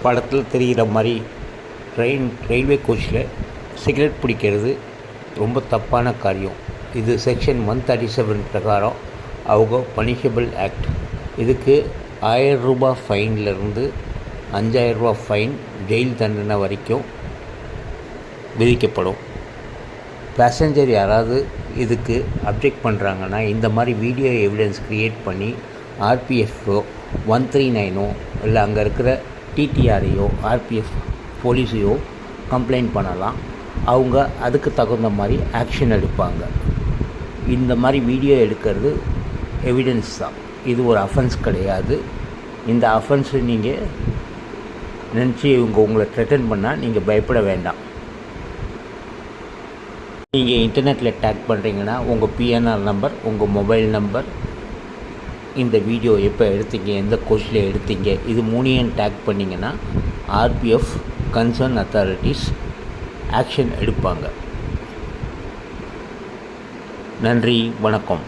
படத்தில் தெரிகிற மாதிரி ரயில்வே கோச்சில் சிகரெட் பிடிக்கிறது ரொம்ப தப்பான காரியம். இது செக்ஷன் 137 பிரகாரம் அவங்க பனிஷபிள் ஆக்ட். இதுக்கு 1000 ரூபாய் ஃபைன்லேருந்து 5000 ரூபாய் ஃபைன், ஜெயில் தண்டனை வரைக்கும் விதிக்கப்படும். பேசஞ்சர் யாராவது இதுக்கு அப்ஜெக்ட் பண்ணுறாங்கன்னா இந்த மாதிரி வீடியோ எவிடன்ஸ் க்ரியேட் பண்ணி ஆர்பிஎஃப்ஓ 139ஓ இல்லை அங்கே இருக்கிற டிடிஆரையோ ஆர்பிஎஃப் போலீஸையோ கம்ப்ளைண்ட் பண்ணலாம். அவங்க அதுக்கு தகுந்த மாதிரி ஆக்ஷன் எடுப்பாங்க. இந்த மாதிரி வீடியோ எடுக்கிறது எவிடன்ஸ் தான். இது ஒரு அஃபென்ஸ் கிடையாது. இந்த அஃபென்ஸை நீங்கள் நினச்சி உங்களை த்ரெட்டன் பண்ணால் நீங்கள் பயப்பட வேண்டாம். நீங்கள் இன்டர்நெட்டில் டேக் பண்ணுறீங்கன்னா உங்கள் பிஎன்ஆர் நம்பர், உங்கள் மொபைல் நம்பர், இந்த வீடியோ எப்போ எடுத்தீங்க, எந்த கோச்சில் எடுத்தீங்க, இது மூணையும் டேக் பண்ணிங்கன்னா ஆர்பிஎஃப் கன்சர்ன் அத்தாரிட்டிஸ் ஆக்ஷன் எடுப்பாங்க. நன்றி, வணக்கம்.